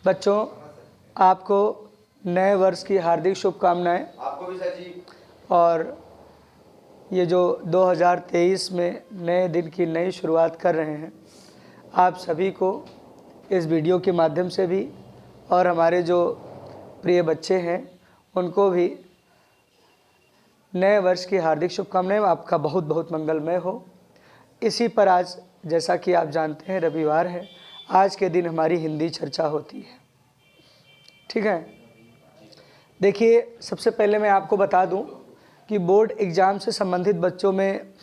बच्चों, आपको नए वर्ष की हार्दिक शुभकामनाएं। आपको भी सर जी। और ये जो 2023 में नए दिन की नई शुरुआत कर रहे हैं, आप सभी को इस वीडियो के माध्यम से भी और हमारे जो प्रिय बच्चे हैं उनको भी नए वर्ष की हार्दिक शुभकामनाएं। आपका बहुत बहुत मंगलमय हो। इसी पर आज, जैसा कि आप जानते हैं, रविवार है। आज के दिन हमारी हिंदी चर्चा होती है, ठीक है। देखिए, सबसे पहले मैं आपको बता दूं कि बोर्ड एग्ज़ाम से संबंधित बच्चों में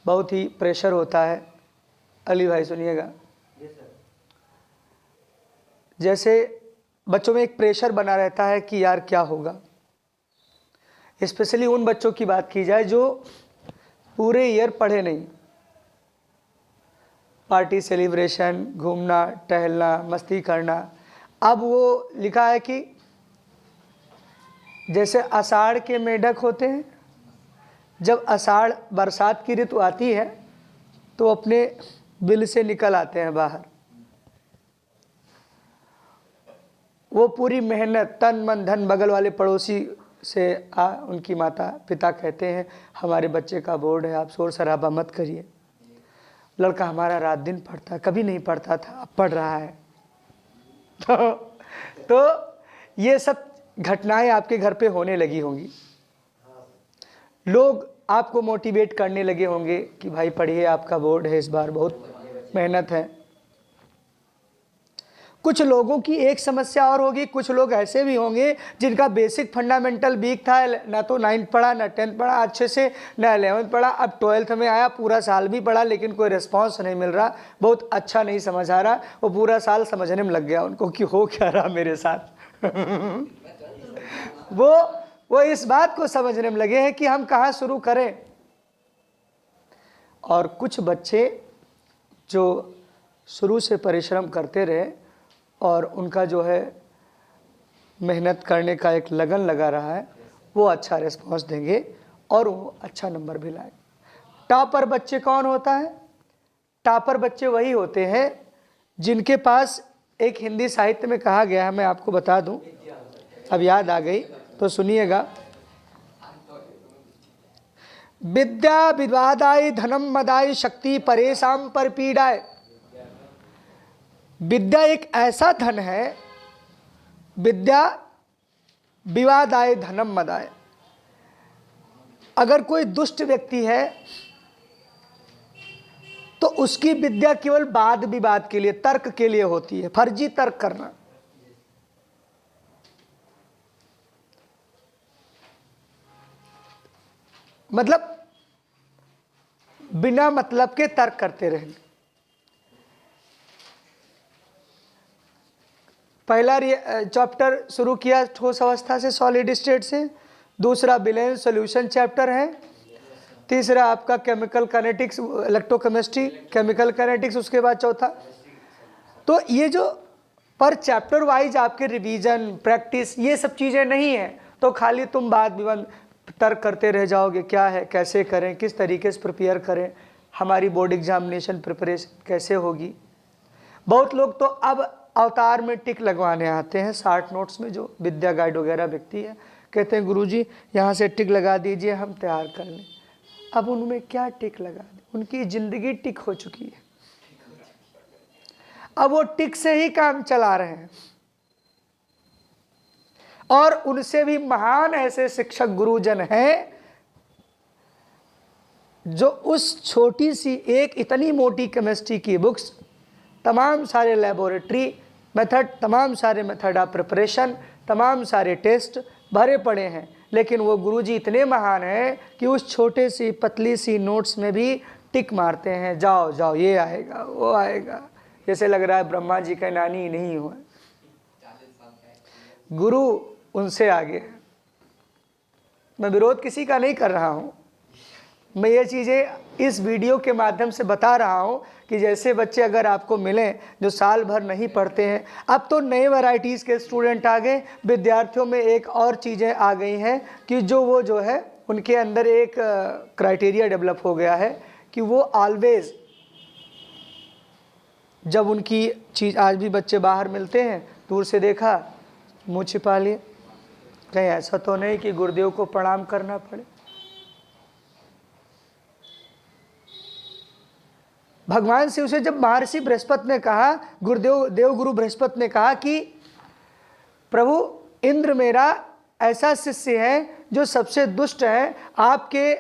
बहुत ही प्रेशर होता है। अली भाई सुनिएगा, जैसे बच्चों में एक प्रेशर बना रहता है कि यार क्या होगा। स्पेशली उन बच्चों की बात की जाए जो पूरे ईयर पढ़े नहीं। पार्टी, सेलिब्रेशन, घूमना टहलना, मस्ती करना। अब वो लिखा है कि जैसे आषाढ़ के मेढक होते हैं, जब आषाढ़ बरसात की ऋतु आती है तो अपने बिल से निकल आते हैं बाहर। वो पूरी मेहनत, तन मन धन, बगल वाले पड़ोसी से उनकी माता पिता कहते हैं हमारे बच्चे का बोर्ड है, आप शोर शराबा मत करिए। लड़का हमारा रात दिन पढ़ता, कभी नहीं पढ़ता था, अब पढ़ रहा है। तो ये सब घटनाएं आपके घर पे होने लगी होंगी। लोग आपको मोटिवेट करने लगे होंगे कि भाई पढ़िए, आपका बोर्ड है, इस बार बहुत मेहनत है। कुछ लोगों की एक समस्या और होगी, कुछ लोग ऐसे भी होंगे जिनका बेसिक फंडामेंटल वीक था, ना तो 9th पढ़ा, ना 10th पढ़ा अच्छे से, ना 11th पढ़ा, अब 12th में आया, पूरा साल भी पढ़ा लेकिन कोई रिस्पांस नहीं मिल रहा, बहुत अच्छा नहीं समझ आ रहा। वो पूरा साल समझने में लग गया उनको कि हो क्या रहा मेरे साथ। वो इस बात को समझने में लगे हैं कि हम कहाँ शुरू करें। और कुछ बच्चे जो शुरू से परिश्रम करते रहे और उनका जो है मेहनत करने का एक लगन लगा रहा है, वो अच्छा रिस्पांस देंगे और वो अच्छा नंबर भी लाए। टॉपर बच्चे कौन होता है? टॉपर बच्चे वही होते हैं जिनके पास, एक हिंदी साहित्य में कहा गया है, मैं आपको बता दूं, अब याद आ गई तो सुनिएगा। विद्या विवादाय धनम मदाय शक्ति परेशान पर पीड़ाए। विद्या एक ऐसा धन है, विद्या विवादाय धनम मदाय। अगर कोई दुष्ट व्यक्ति है तो उसकी विद्या केवल वाद विवाद के लिए, तर्क के लिए होती है, फर्जी तर्क करना। मतलब बिना मतलब के तर्क करते रहेंगे। पहला चैप्टर शुरू किया ठोस अवस्था से, सॉलिड स्टेट से। दूसरा बैलेंस सॉल्यूशन चैप्टर है। तीसरा आपका chemical kinetics, electrochemistry, chemical kinetics, उसके बाद चौथा। तो ये जो पर चैप्टर वाइज आपके रिवीजन, प्रैक्टिस, ये सब चीज़ें नहीं है तो खाली तुम वाद विवाद तर्क करते रह जाओगे। क्या है, कैसे करें, किस तरीके से प्रिपेयर करें, हमारी बोर्ड एग्जामिनेशन प्रिपरेशन कैसे होगी। बहुत लोग तो अब अवतार में टिक लगवाने आते हैं, 60 नोट्स में जो विद्या गाइड वगैरह बिकती है, कहते हैं गुरुजी यहाँ से टिक लगा दीजिए, हम तैयार कर लें। अब उनमें क्या टिक लगा दें, उनकी ज़िंदगी टिक हो चुकी है, अब वो टिक से ही काम चला रहे हैं। और उनसे भी महान ऐसे शिक्षक गुरुजन हैं जो उस छोटी सी एक इतनी मोटी केमिस्ट्री की बुक्स, तमाम सारे लेबोरेटरी मेथड, तमाम सारे मेथड ऑफ प्रिपरेशन, तमाम सारे टेस्ट भरे पड़े हैं, लेकिन वो गुरुजी इतने महान हैं कि उस छोटे सी पतली सी नोट्स में भी टिक मारते हैं, जाओ जाओ ये आएगा वो आएगा। जैसे लग रहा है ब्रह्मा जी का नानी ही नहीं हुआ, गुरु उनसे आगे। मैं विरोध किसी का नहीं कर रहा हूँ, मैं ये चीज़ें इस वीडियो के माध्यम से बता रहा हूँ कि जैसे बच्चे अगर आपको मिलें जो साल भर नहीं पढ़ते हैं। अब तो नए वैरायटीज़ के स्टूडेंट आ गए, विद्यार्थियों में एक और चीज़ें आ गई हैं कि जो है उनके अंदर एक क्राइटेरिया डेवलप हो गया है कि वो ऑलवेज जब उनकी चीज़, आज भी बच्चे बाहर मिलते हैं, दूर से देखा मुंह छिपा लिए, कहीं ऐसा तो नहीं कि गुरुदेव को प्रणाम करना पड़े। भगवान शिव से जब महर्षि बृहस्पति ने कहा, गुरुदेव देवगुरु बृहस्पति ने कहा कि प्रभु इंद्र मेरा ऐसा शिष्य है जो सबसे दुष्ट है, आपके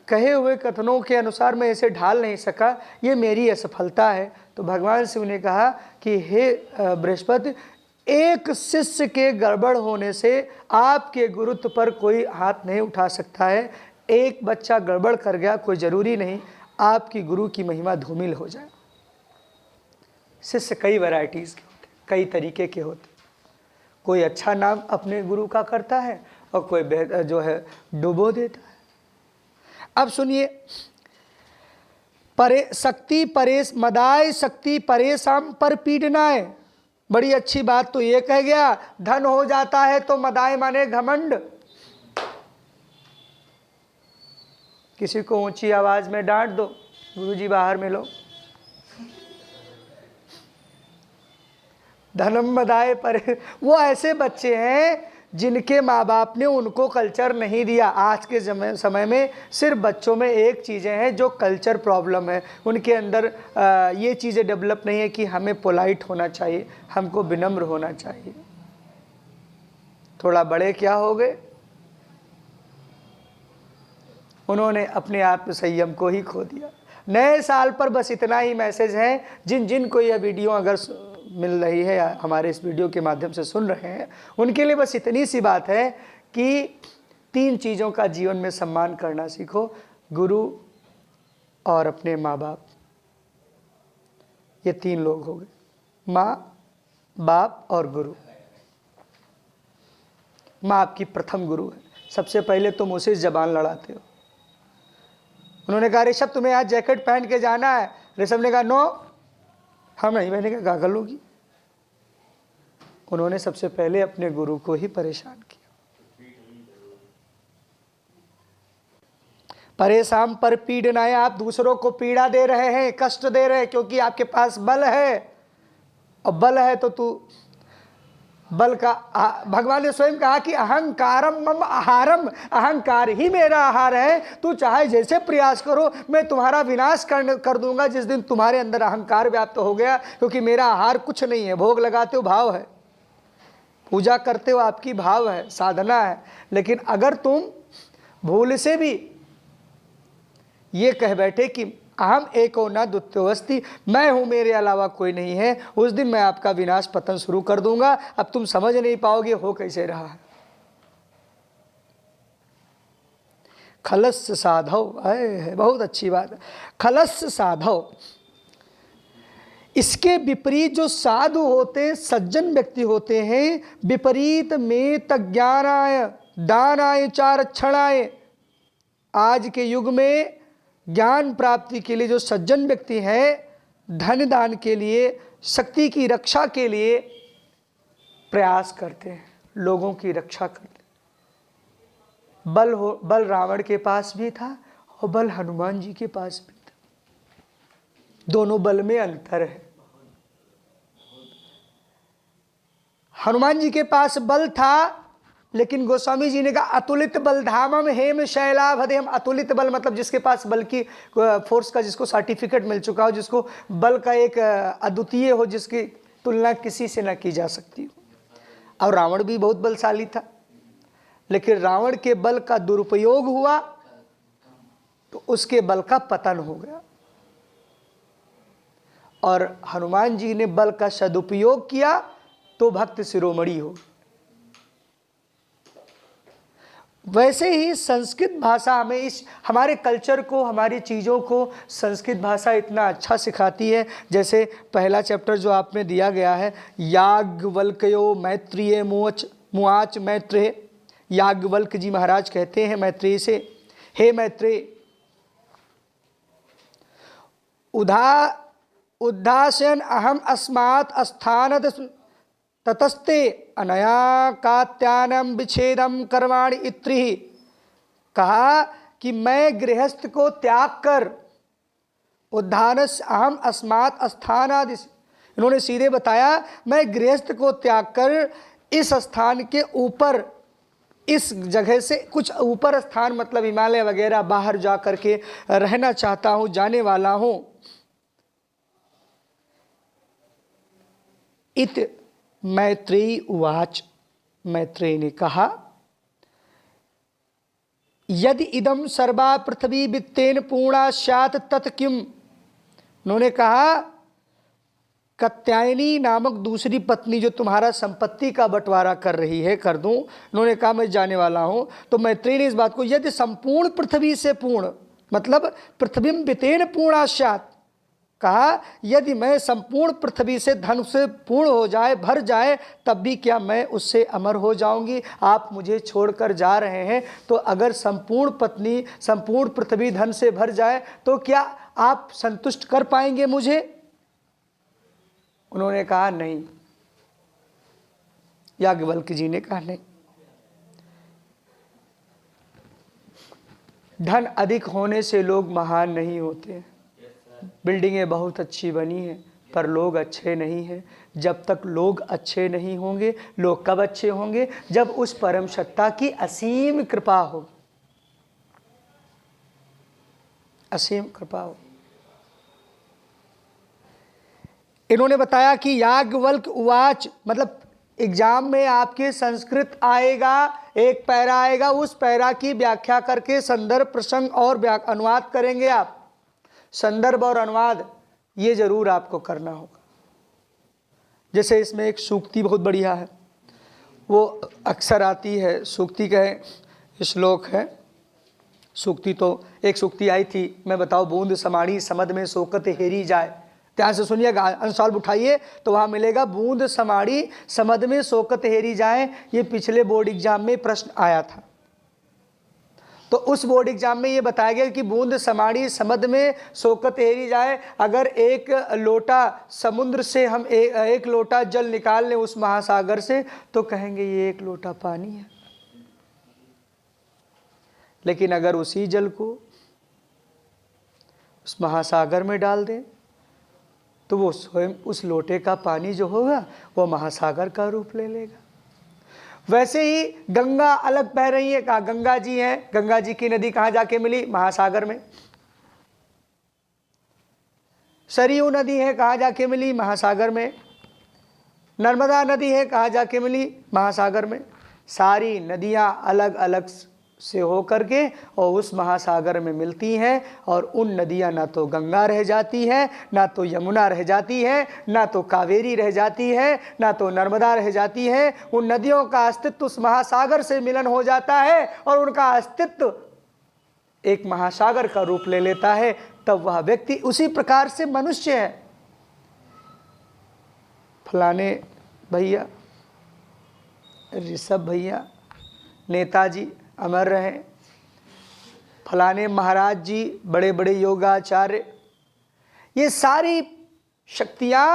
कहे हुए कथनों के अनुसार मैं इसे ढाल नहीं सका, ये मेरी असफलता है। तो भगवान शिव ने कहा कि हे बृहस्पति, एक शिष्य के गड़बड़ होने से आपके गुरुत्व पर कोई हाथ नहीं उठा सकता है। एक बच्चा गड़बड़ कर गया, कोई ज़रूरी नहीं आपकी गुरु की महिमा धूमिल हो जाए। शिष्य कई वैरायटीज़ के होते, कई तरीके के होते। कोई अच्छा नाम अपने गुरु का करता है और कोई जो है डुबो देता है। अब सुनिए, परे शक्ति परेश मदाय शक्ति परेशान पर पीड़नाए। बड़ी अच्छी बात तो ये कह गया, धन हो जाता है तो मदाय माने घमंड। किसी को ऊंची आवाज में डांट दो, गुरुजी बाहर मिलो। धनम मदाय पर, वो ऐसे बच्चे हैं जिनके माँ बाप ने उनको कल्चर नहीं दिया। आज के समय में सिर्फ बच्चों में एक चीज़ें हैं जो कल्चर प्रॉब्लम है, उनके अंदर ये चीज़ें डेवलप नहीं है कि हमें पोलाइट होना चाहिए, हमको विनम्र होना चाहिए। थोड़ा बड़े क्या हो गए, उन्होंने अपने आत्मसंयम को ही खो दिया। नए साल पर बस इतना ही मैसेज है, जिन को यह वीडियो अगर मिल रही है या हमारे इस वीडियो के माध्यम से सुन रहे हैं, उनके लिए बस इतनी सी बात है कि 3 चीज़ों का जीवन में सम्मान करना सीखो, गुरु और अपने माँ बाप। ये 3 लोग हो गए, माँ बाप और गुरु। माँ आपकी प्रथम गुरु है, सबसे पहले तुम उसे जबान लड़ाते हो। उन्होंने कहा ऋषभ तुम्हें आज जैकेट पहन के जाना है, ऋषभ ने कहा नो हम नहीं। मैंने कहा गागल लोगी। उन्होंने सबसे पहले अपने गुरु को ही परेशान किया। परेशान पर पीड़नाएं, आप दूसरों को पीड़ा दे रहे हैं, कष्ट दे रहे हैं, क्योंकि आपके पास बल है, और बल है तो तू बल का भगवान ने स्वयं कहा कि अहंकारम मम आहारम, अहंकार ही मेरा आहार है। तू चाहे जैसे प्रयास करो, मैं तुम्हारा विनाश कर दूंगा जिस दिन तुम्हारे अंदर अहंकार व्याप्त हो गया, क्योंकि मेरा आहार कुछ नहीं है। भोग लगाते हो भाव है, पूजा करते हो आपकी भाव है, साधना है। लेकिन अगर तुम भूल से भी ये कह बैठे कि अहम एको न द्वितीयोऽस्ति, मैं हूं मेरे अलावा कोई नहीं है, उस दिन मैं आपका विनाश पतन शुरू कर दूंगा। अब तुम समझ नहीं पाओगे हो कैसे रहा है। खलस्य साधव, है बहुत अच्छी बात है, खलस्य साधव। इसके विपरीत जो साधु होते, सज्जन व्यक्ति होते हैं, विपरीत में तज्ञानाय दानाय चारक्षणाय। आज के युग में ज्ञान प्राप्ति के लिए जो सज्जन व्यक्ति हैं, धन दान के लिए, शक्ति की रक्षा के लिए प्रयास करते हैं, लोगों की रक्षा करते हैं। बल रावण के पास भी था और बल हनुमान जी के पास भी था। दोनों बल में अंतर है। हनुमान जी के पास बल था, लेकिन गोस्वामी जी ने कहा अतुलित बल धामम हेम शैलाभदेम। अतुलित बल मतलब जिसके पास बल की फोर्स का जिसको सर्टिफिकेट मिल चुका हो, जिसको बल का एक अद्वितीय हो, जिसकी तुलना किसी से न की जा सकती हो। और रावण भी बहुत बलशाली था, लेकिन रावण के बल का दुरुपयोग हुआ तो उसके बल का पतन हो गया। और हनुमान जी ने बल का सदुपयोग किया तो भक्त शिरोमणि हो। वैसे ही संस्कृत भाषा हमें इस हमारे कल्चर को, हमारी चीज़ों को संस्कृत भाषा इतना अच्छा सिखाती है। जैसे पहला चैप्टर जो आप में दिया गया है, याज्ञवल्क्यो मैत्रेय मुआच मैत्रेय। याज्ञवल्क्य जी महाराज कहते हैं मैत्रेय से, हे मैत्रेय, उद्धासन अहम अस्मात् अस्थानद ततस्ते अनया कात्यानम विच्छेदम कर्माणि इत्रिहि। कहा कि मैं गृहस्थ को त्याग कर उद्धानस अहम अस्मात् अस्थानादि इन्होंने सीधे बताया, मैं गृहस्थ को त्याग कर इस स्थान के ऊपर, इस जगह से कुछ ऊपर स्थान मतलब हिमालय वगैरह बाहर जा करके रहना चाहता हूं, जाने वाला हूं। इत मैत्रेयी उवाच, मैत्रेयी ने कहा, यदि इदम सर्वा पृथ्वी वित्तेन पूर्णा स्यात् तत् किम। उन्होंने कहा, कात्यायनी नामक दूसरी पत्नी जो तुम्हारा संपत्ति का बंटवारा कर रही है, कर दूं। उन्होंने कहा, मैं जाने वाला हूं। तो मैत्रेयी ने इस बात को, यदि संपूर्ण पृथ्वी से पूर्ण मतलब पृथ्वी वित्तेन पूर्णा स्यात्, कहा यदि मैं संपूर्ण पृथ्वी से धन से पूर्ण हो जाए, भर जाए, तब भी क्या मैं उससे अमर हो जाऊंगी? आप मुझे छोड़कर जा रहे हैं, तो अगर संपूर्ण पत्नी संपूर्ण पृथ्वी धन से भर जाए तो क्या आप संतुष्ट कर पाएंगे मुझे? उन्होंने कहा नहीं। याज्ञवल्क्य जी ने कहा नहीं, धन अधिक होने से लोग महान नहीं होते। बिल्डिंगें बहुत अच्छी बनी हैं पर लोग अच्छे नहीं हैं। जब तक लोग अच्छे नहीं होंगे, लोग कब अच्छे होंगे? जब उस परम सत्ता की असीम कृपा हो, असीम कृपा हो। इन्होंने बताया कि याज्ञवल्क्य उवाच मतलब एग्जाम में आपके संस्कृत आएगा, एक पैरा आएगा, उस पैरा की व्याख्या करके संदर्भ प्रसंग और अनुवाद करेंगे आप। संदर्भ और अनुवाद ये जरूर आपको करना होगा। जैसे इसमें एक सूक्ति बहुत बढ़िया है, वो अक्सर आती है, सूक्ति कहे श्लोक है। सूक्ति तो एक सूक्ति आई थी, मैं बताओ, बूंद समाणी समद में सोकत हेरी जाए। ध्यान से सुनिएगा, अनसॉल्व उठाइए तो वहाँ मिलेगा, बूंद समाड़ी समद में सोकत हेरी जाए। ये पिछले बोर्ड एग्जाम में प्रश्न आया था। तो उस बोर्ड एग्जाम में ये बताया गया कि बूंद समाड़ी समद में सोकत हेरी जाए। अगर एक लोटा समुद्र से हम एक लोटा जल निकाल लें उस महासागर से, तो कहेंगे ये एक लोटा पानी है। लेकिन अगर उसी जल को उस महासागर में डाल दें तो वो स्वयं उस लोटे का पानी जो होगा वो महासागर का रूप ले लेगा। वैसे ही गंगा अलग बह रही है, कहा गंगा जी है। गंगा जी की नदी कहाँ जाके मिली? महासागर में। सरयू नदी है, कहाँ जाके मिली? महासागर में। नर्मदा नदी है, कहाँ जाके मिली? महासागर में। सारी नदियाँ अलग अलग से हो करके और उस महासागर में मिलती हैं, और उन नदियाँ ना तो गंगा रह जाती है, ना तो यमुना रह जाती है, ना तो कावेरी रह जाती है, ना तो नर्मदा रह जाती है। उन नदियों का अस्तित्व उस महासागर से मिलन हो जाता है और उनका अस्तित्व एक महासागर का रूप ले लेता है। तब वह व्यक्ति उसी प्रकार से मनुष्य है। फलाने भैया, ऋषभ भैया, नेताजी अमर रहे, फलाने महाराज जी बड़े बड़े योगाचार्य, ये सारी शक्तियाँ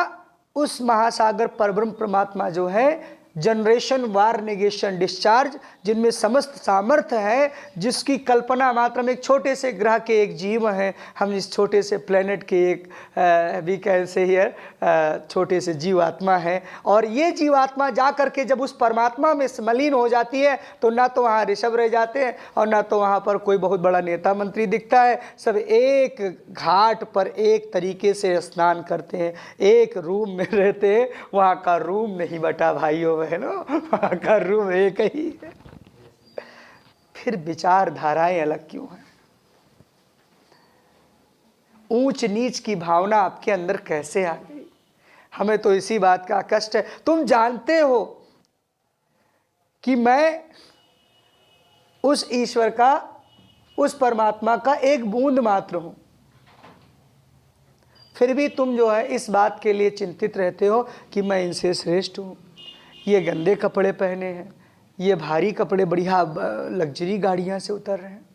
उस महासागर परब्रह्म परमात्मा जो है, जनरेशन वार नेगेशन डिस्चार्ज, जिनमें समस्त सामर्थ्य है, जिसकी कल्पना मात्र में एक छोटे से ग्रह के एक जीव हैं। हम इस छोटे से प्लेनेट के एक वी कैन से हियर छोटे से जीवात्मा है। और ये जीवात्मा जा करके जब उस परमात्मा में मलीन हो जाती है तो ना तो वहाँ ऋषभ रह जाते हैं और ना तो वहाँ पर कोई बहुत बड़ा नेता मंत्री दिखता है। सब एक घाट पर एक तरीके से स्नान करते हैं, एक रूम में रहते हैं। वहाँ का रूम नहीं बटा भाइयों बहनों, वहाँ का रूम एक ही है। फिर विचारधाराएं अलग क्यों हैं? ऊंच नीच की भावना आपके अंदर कैसे आ गई? हमें तो इसी बात का कष्ट है। तुम जानते हो कि मैं उस ईश्वर का, उस परमात्मा का एक बूंद मात्र हूं, फिर भी तुम जो है इस बात के लिए चिंतित रहते हो कि मैं इनसे श्रेष्ठ हूं। ये गंदे कपड़े पहने हैं, ये भारी कपड़े, बढ़िया लग्जरी गाड़ियां से उतर रहे हैं।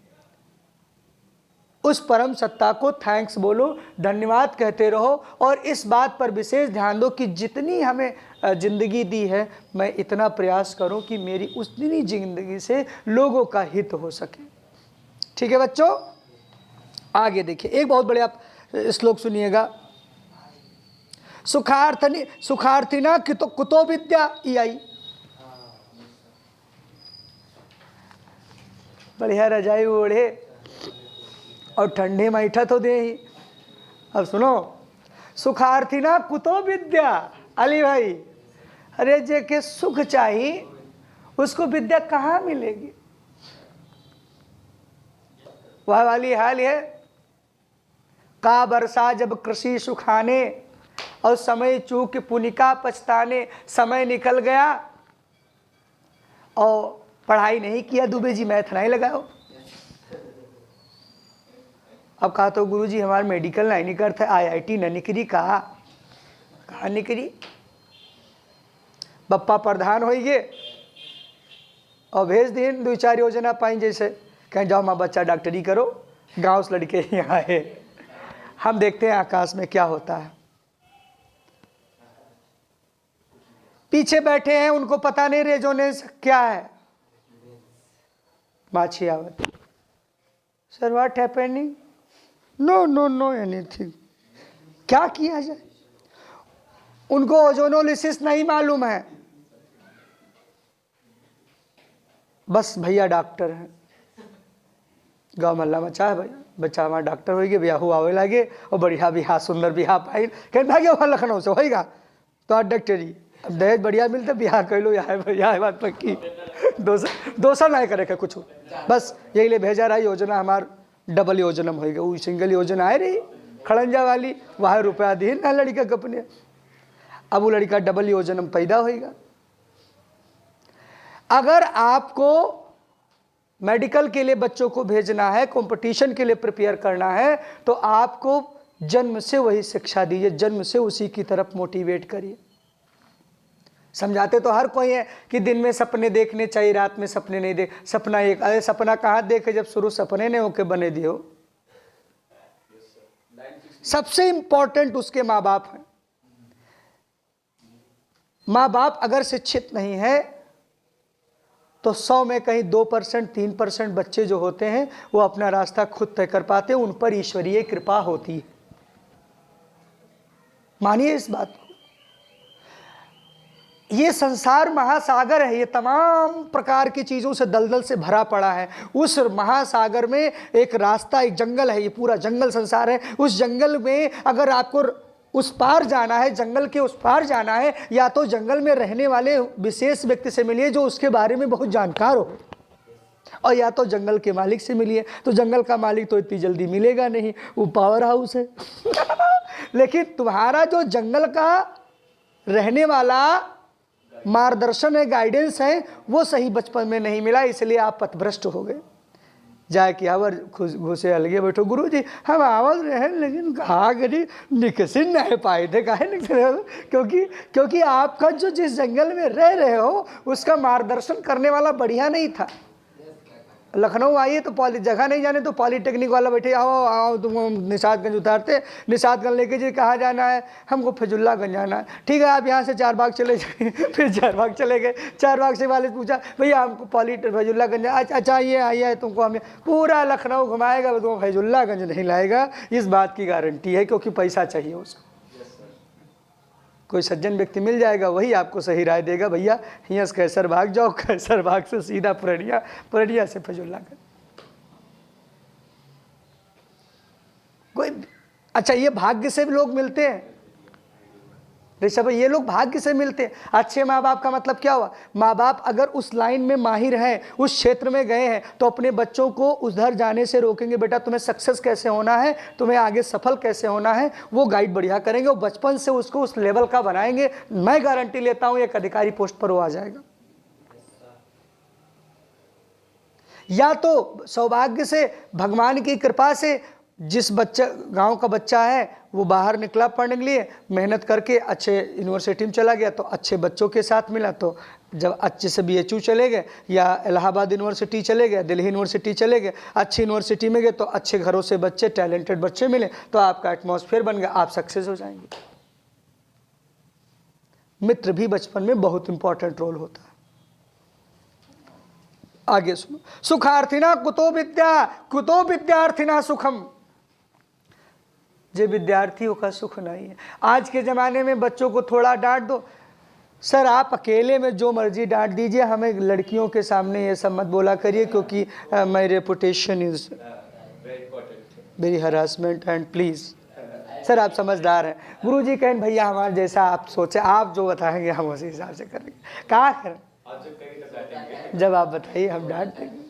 उस परम सत्ता को थैंक्स बोलो, धन्यवाद कहते रहो, और इस बात पर विशेष ध्यान दो कि जितनी हमें जिंदगी दी है, मैं इतना प्रयास करूं कि मेरी उतनी जिंदगी से लोगों का हित हो सके। ठीक है बच्चों, आगे देखिए, एक बहुत बड़े आप श्लोक सुनिएगा। सुखार्थिना कुतो विद्या ई आई। बढ़िया रजाई ओढ़े और ठंडे में ऐठा तो दे ही। अब सुनो, सुखार्थिना कुतो विद्या। अली भाई, अरे जे के सुख चाहिए उसको विद्या कहाँ मिलेगी? वह वाली हाल है, का बरसा जब कृषि सुखाने और समय चूक पुनिका पछताने। समय निकल गया और पढ़ाई नहीं किया, दुबे जी मैथ नहीं लगाओ। अब कहा तो गुरुजी हमारे मेडिकल नहीं निकलता, IIT न निकली। कहाँ निकली? बप्पा प्रधान होइए और भेज दिन 2-4 योजना पाई, जैसे कहीं जाओ माँ बच्चा डॉक्टरी करो, गांव से लड़के यहाँ है। हम देखते हैं आकाश में क्या होता है। पीछे बैठे हैं, उनको पता नहीं रेजोनेंस क्या है। माछी आवत, sir what happening? Know anything. क्या किया जाए? उनको ओजोनोलिसिस नहीं मालूम है, बस भैया डॉक्टर हैं। गाँव मोहल्ला में चाहे भैया बच्चा हमारा डॉक्टर होगी, ब्याह आवे लगे और बढ़िया बिहा, सुंदर बिहा पाई। कहीं भाग्य वहाँ लखनऊ से होगा तो आज डॉक्टरी। अब दहेज बढ़िया मिलता, बिहार कर लो, यहाँ बात पक्की। दोसर नहीं करे का कुछ, बस यही ले भेजा रहा योजना। हमार डबल योजना होगा, वो सिंगल योजना आए रही खड़ंजा वाली, वहाँ रुपया दी ना लड़का कपने। अब वो लड़का डबल योजना में पैदा होगा। अगर आपको मेडिकल के लिए बच्चों को भेजना है, कंपटीशन के लिए प्रिपेयर करना है, तो आपको जन्म से वही शिक्षा दीजिए, जन्म से उसी की तरफ मोटिवेट करिए। समझाते तो हर कोई है कि दिन में सपने देखने चाहिए, रात में सपने नहीं देख। सपना एक, अरे सपना कहाँ देखे जब शुरू सपने ने होके बने दियो। सबसे इंपॉर्टेंट उसके माँ बाप हैं। माँ बाप अगर शिक्षित नहीं है तो 100 में कहीं 2%, 3% बच्चे जो होते हैं वो अपना रास्ता खुद तय कर पाते हैं। उन पर ईश्वरीय कृपा होती है, मानिए इस बात को। ये संसार महासागर है, ये तमाम प्रकार की चीज़ों से दलदल से भरा पड़ा है। उस महासागर में एक रास्ता, एक जंगल है, ये पूरा जंगल संसार है। उस जंगल में अगर आपको उस पार जाना है, जंगल के उस पार जाना है, या तो जंगल में रहने वाले विशेष व्यक्ति से मिलिए जो उसके बारे में बहुत जानकार हो, और या तो जंगल के मालिक से मिलिए। तो जंगल का मालिक तो इतनी जल्दी मिलेगा नहीं, वो पावर हाउस है। लेकिन तुम्हारा जो जंगल का रहने वाला मार्गदर्शन है, गाइडेंस है, वो सही बचपन में नहीं मिला, इसलिए आप पथभ्रष्ट हो गए। जाए कि आवर घुसे अलगे बैठो, गुरु जी हम आवाज रहे लेकिन कहा करी निकसिन नहीं पाए थे। काहे क्योंकि आपका जो जिस जंगल में रह रहे हो उसका मार्गदर्शन करने वाला बढ़िया नहीं था। लखनऊ आइए तो जगह नहीं जाने तो पॉलीटेक्निक वाला बैठे, आओ तुमको निषादगंज उतारते। निषादगंज लेके जी कहाँ जाना है? हमको फैजुल्लागंज जाना है। ठीक है, आप यहाँ से 4 बाग चले जाइए। फिर 4 बाग चले गए। 4 बाग से वाले पूछा, भैया हमको फैजुल्लागंज। अच्छा ये आइए, तुमको हमें पूरा लखनऊ घुमाएगा, तुमको फैजुल्लागंज नहीं लाएगा। इस बात की गारंटी है, क्योंकि पैसा चाहिए उसको। कोई सज्जन व्यक्ति मिल जाएगा, वही आपको सही राय देगा, भैया यहाँ से कैसर भाग जाओ, कैसर भाग से सीधा पुरनिया, पुरनिया से फैजुल्लागंज। कोई अच्छा, ये भाग्य से लोग मिलते हैं ऋषभ, ये लोग भाग्य से मिलते हैं। अच्छे माँ बाप का मतलब क्या हुआ? माँ बाप अगर उस लाइन में माहिर हैं, उस क्षेत्र में गए हैं, तो अपने बच्चों को उधर जाने से रोकेंगे। बेटा तुम्हें सक्सेस कैसे होना है, तुम्हें आगे सफल कैसे होना है, वो गाइड बढ़िया करेंगे। वो बचपन से उसको उस लेवल का बनाएंगे। मैं गारंटी लेता हूं एक अधिकारी पोस्ट पर वो आ जाएगा। या तो सौभाग्य से, भगवान की कृपा से, जिस बच्चा गांव का बच्चा है वो बाहर निकला पढ़ने के लिए, मेहनत करके अच्छे यूनिवर्सिटी में चला गया, तो अच्छे बच्चों के साथ मिला। तो जब अच्छे से BHU चले गए, या इलाहाबाद यूनिवर्सिटी चले गए, दिल्ली यूनिवर्सिटी चले गए, अच्छी यूनिवर्सिटी में गए, तो अच्छे घरों से बच्चे, टैलेंटेड बच्चे मिले, तो आपका एटमॉस्फेयर बन गया, आप सक्सेस हो जाएंगे। मित्र भी बचपन में बहुत इंपॉर्टेंट रोल होता है। आगे सुनो, सुखार्थिना कुतो विद्या, कुतो विद्यार्थिना सुखम। जे विद्यार्थियों का सुख नहीं है। आज के ज़माने में बच्चों को थोड़ा डांट दो, सर आप अकेले में जो मर्जी डांट दीजिए, हमें लड़कियों के सामने ये सब मत बोला करिए क्योंकि my reputation is very harassment and please. Sir आप समझदार हैं। गुरुजी कहें भैया हमारे जैसा आप सोचे, आप जो बताएंगे हम उसी हिसाब से करेंगे। कहाँ करें, जब आप बताइए हम डांट देंगे।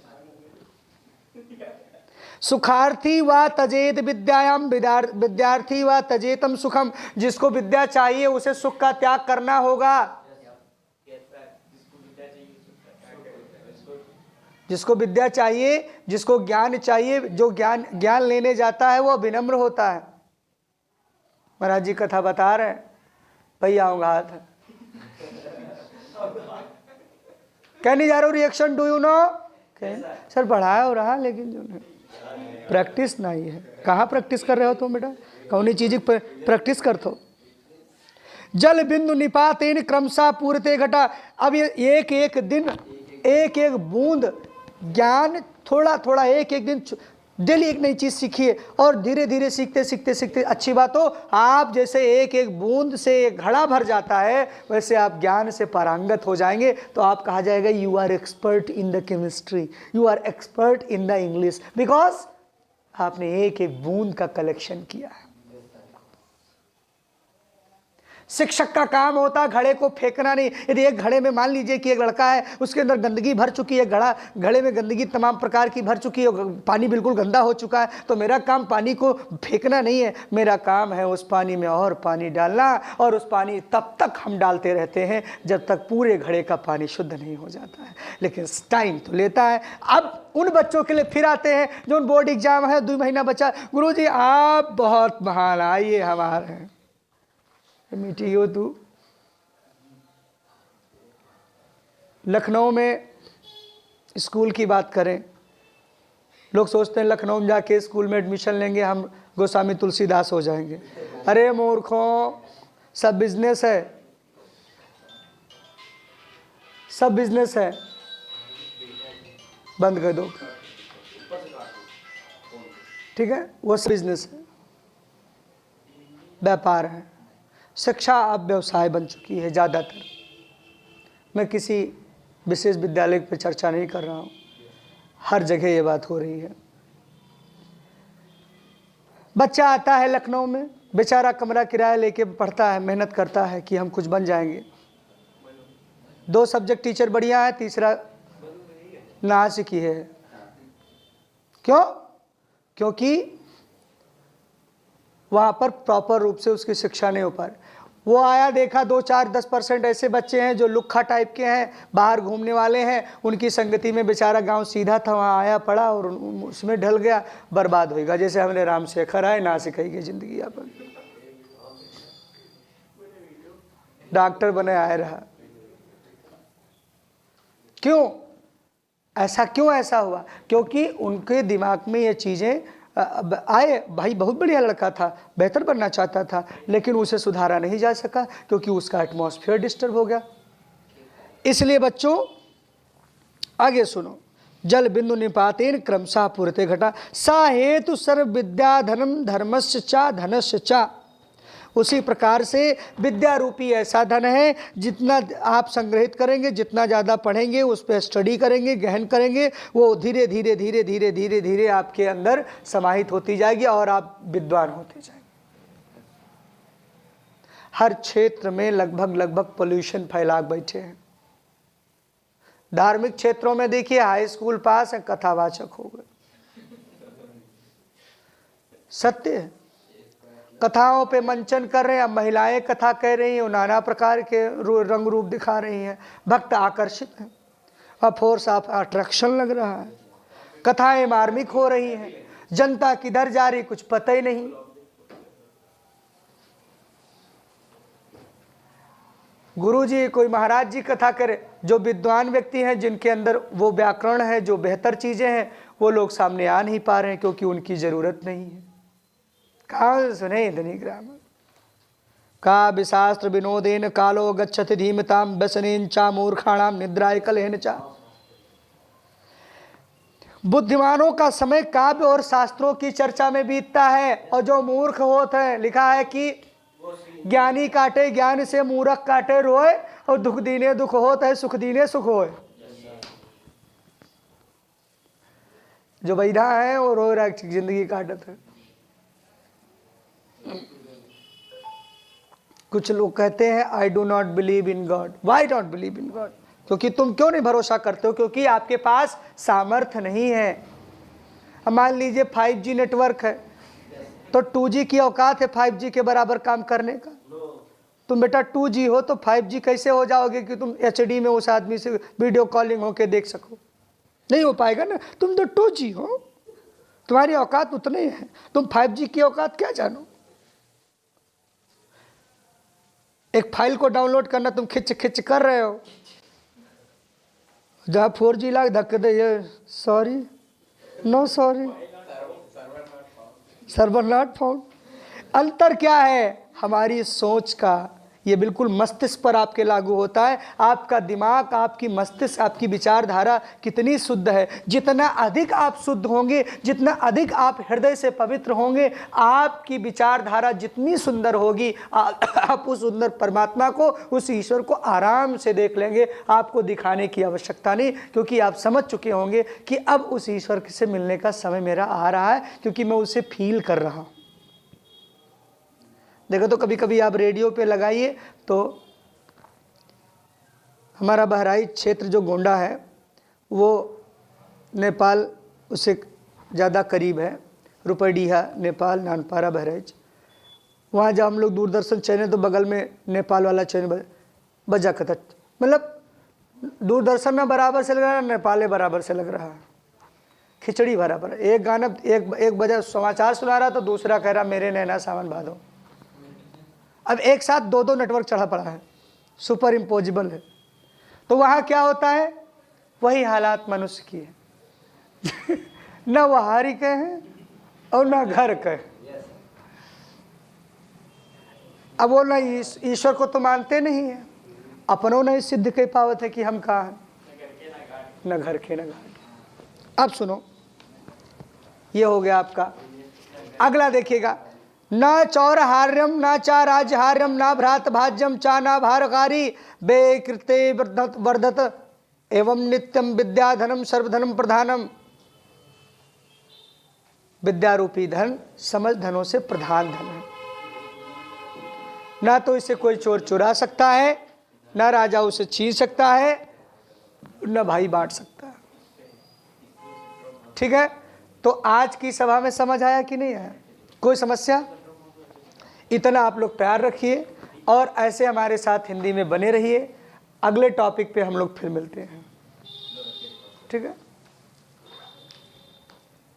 सुखार्थी व तजेत विद्यायाम, विद्यार्थी व तजेतम सुखम। जिसको विद्या चाहिए उसे सुख का त्याग करना होगा। जिसको विद्या चाहिए, जिसको ज्ञान चाहिए, जो ज्ञान लेने जाता है वो विनम्र होता है। महाराज जी कथा बता रहे हैं, भैया आऊंगा हाथ है, कहने जा रहा हूँ reaction do you know. Sir पढ़ाया हो रहा लेकिन जो प्रैक्टिस नहीं है। कहाँ प्रैक्टिस कर रहे हो तुम बेटा, कौन सी चीज प्रैक्टिस करते हो। जल बिंदु निपातेन क्रमशः पूरते घटा। अब ये एक एक दिन, एक एक बूंद ज्ञान, थोड़ा थोड़ा एक एक दिन, डेली एक नई चीज सीखिए और धीरे धीरे सीखते सीखते सीखते अच्छी बात हो, आप जैसे एक एक बूंद से एक घड़ा भर जाता है वैसे आप ज्ञान से पारंगत हो जाएंगे। तो आप कहा जाएगा you are expert in the chemistry, you are expert in the English, because आपने एक एक बूंद का कलेक्शन किया है। शिक्षक का काम होता है घड़े को फेंकना नहीं। यदि एक घड़े में मान लीजिए कि एक लड़का है, उसके अंदर गंदगी भर चुकी है, घड़े में गंदगी तमाम प्रकार की भर चुकी है, पानी बिल्कुल गंदा हो चुका है, तो मेरा काम पानी को फेंकना नहीं है, मेरा काम है उस पानी में और पानी डालना। और उस पानी तब तक हम डालते रहते हैं जब तक पूरे घड़े का पानी शुद्ध नहीं हो जाता है, लेकिन टाइम तो लेता है। अब उन बच्चों के लिए फिर आते हैं जो बोर्ड एग्जाम है, 2 महीना बचा, गुरुजी आप बहुत महान, आइए हमारे मीठी हो तू। लखनऊ में स्कूल की बात करें, लोग सोचते हैं लखनऊ में जाके स्कूल में एडमिशन लेंगे हम गोस्वामी तुलसीदास हो जाएंगे। अरे मूर्खों, सब बिजनेस है, सब बिजनेस है, बंद कर दो, ठीक है, वो सब बिजनेस है, व्यापार है। शिक्षा अब व्यवसाय बन चुकी है ज़्यादातर। मैं किसी विशेष विद्यालय पर चर्चा नहीं कर रहा हूँ, हर जगह ये बात हो रही है। बच्चा आता है लखनऊ में, बेचारा कमरा किराया लेके पढ़ता है, मेहनत करता है कि हम कुछ बन जाएंगे। 2 सब्जेक्ट टीचर बढ़िया है, तीसरा नासिकी है। क्यों? क्योंकि वहाँ पर प्रॉपर रूप से उसकी शिक्षा नहीं हो पा रही। वो आया, देखा 2, 4, 10% ऐसे बच्चे हैं जो लुक्खा टाइप के हैं, बाहर घूमने वाले हैं, उनकी संगति में बेचारा गांव सीधा था, वहाँ आया पड़ा और उसमें ढल गया, बर्बाद होएगा। जैसे हमने रामशेखर आए, ना सिखाई जिंदगी अपन, डॉक्टर बने आए रहा। क्यों ऐसा, क्यों ऐसा हुआ? क्योंकि उनके दिमाग में ये चीज़ें आए। भाई बहुत बढ़िया लड़का था, बेहतर बनना चाहता था, लेकिन उसे सुधारा नहीं जा सका क्योंकि उसका एटमॉस्फेयर डिस्टर्ब हो गया। इसलिए बच्चों आगे सुनो, जल बिंदु निपातेन क्रमशः पूरते घटा, सा हेतु सर्व विद्या धनम धर्मस्य चा धनस्य चा। उसी प्रकार से विद्या रूपी ऐसा धन है, जितना आप संग्रहित करेंगे, जितना ज़्यादा पढ़ेंगे, उस पर स्टडी करेंगे, गहन करेंगे, वो धीरे धीरे धीरे धीरे धीरे धीरे आपके अंदर समाहित होती जाएगी और आप विद्वान होते जाएंगे। हर क्षेत्र में लगभग पोल्यूशन फैला बैठे हैं। धार्मिक क्षेत्रों में देखिए, हाई स्कूल पास है, कथावाचक हो गए, सत्य है। कथाओं पे मंचन कर रहे हैं, अब महिलाएं कथा कह रही हैं, नाना प्रकार के रंग रूप दिखा रही हैं, भक्त आकर्षित हैं, अब फोर्स ऑफ अट्रैक्शन लग रहा है, कथाएं मार्मिक हो रही हैं, जनता किधर जा रही कुछ पता ही नहीं। गुरुजी कोई महाराज जी कथा करे, जो विद्वान व्यक्ति हैं, जिनके अंदर वो व्याकरण है, जो बेहतर चीजें हैं, वो लोग सामने आ नहीं पा रहे हैं क्योंकि उनकी जरूरत नहीं है। कहाँ सुने धनी ग्रामर का विशास्त्र विनोदेन कालो गच्छति धीमताम व्यसनेन चा मूर्खाणाम निद्राय कलेन चा। बुद्धिमानों का समय काव्य और शास्त्रों की चर्चा में बीतता है, और जो मूर्ख होते हैं, लिखा है कि ज्ञानी काटे ज्ञान से, मूर्ख काटे रोए, और दुख दीने दुख होत है, सुख दीने सुख होए। जो वैधा है वो रो रहा है, जिंदगी काटत है। कुछ लोग कहते हैं I do not believe in God. Why don't believe in God? क्योंकि तुम क्यों नहीं भरोसा करते हो? क्योंकि आपके पास सामर्थ्य नहीं है। अब मान लीजिए 5G नेटवर्क है, तो 2G की औकात है 5G के बराबर काम करने का। तुम बेटा 2G हो तो 5G कैसे हो जाओगे कि तुम HD में उस आदमी से वीडियो कॉलिंग होके देख सको? नहीं हो पाएगा ना। तुम तो 2G हो, तुम्हारी औकात उतनी है, तुम 5G की औकात क्या जानो? एक फाइल को डाउनलोड करना तुम खिंच खिंच कर रहे हो, जहाँ 4G लाख धक्के दे, ये sorry no sorry, server not found. अंतर क्या है? हमारी सोच का। ये बिल्कुल मस्तिष्क पर आपके लागू होता है। आपका दिमाग, आपकी मस्तिष्क, आपकी विचारधारा कितनी शुद्ध है। जितना अधिक आप शुद्ध होंगे, जितना अधिक आप हृदय से पवित्र होंगे, आपकी विचारधारा जितनी सुंदर होगी, आप उस सुंदर परमात्मा को, उस ईश्वर को आराम से देख लेंगे। आपको दिखाने की आवश्यकता नहीं, क्योंकि आप समझ चुके होंगे कि अब उस ईश्वर से मिलने का समय मेरा आ रहा है, क्योंकि मैं उसे फील कर रहा हूँ। देखो तो कभी कभी आप रेडियो पे लगाइए तो हमारा बहराइच क्षेत्र जो गोंडा है वो नेपाल उससे ज़्यादा करीब है। रुपैडीहा नेपाल, नानपारा बहराइच। वहाँ जब हम लोग दूरदर्शन चैनल तो बगल में नेपाल वाला चैनल बजा करता, मतलब दूरदर्शन में बराबर से लग रहा है, नेपाल बराबर से लग रहा है, खिचड़ी बराबर। एक गाना एक बजा समाचार सुना रहा तो दूसरा कह रहा मेरे नैना सावन भादो। अब एक साथ दो दो नेटवर्क चढ़ा पड़ा है, सुपर इम्पोजिबल है। तो वहाँ क्या होता है? वही हालात मनुष्य की है। न वह हारी के हैं और न घर के। अब वो न ईश्वर को तो मानते नहीं है, अपनों ने सिद्ध के पावत है कि हम कहाँ हैं, न घर के न घाट। अब सुनो, ये हो गया आपका। अगला देखिएगा, न चौरहार्यम न चा राजहार्यम न भ्रात भाज्यम चा न भारकारी बेकृते वर्धत एवं नित्यम विद्याधनम सर्वधनम प्रधानम। विद्यारूपी धन समझ धनों से प्रधान धन है। ना तो इसे कोई चोर चुरा सकता है, ना राजा उसे छीन सकता है, न भाई बांट सकता है। ठीक है, तो आज की सभा में समझ आया कि नहीं आया? कोई समस्या? इतना आप लोग तैयार रखिए और ऐसे हमारे साथ हिंदी में बने रहिए। अगले टॉपिक पे हम लोग फिर मिलते हैं। ठीक है।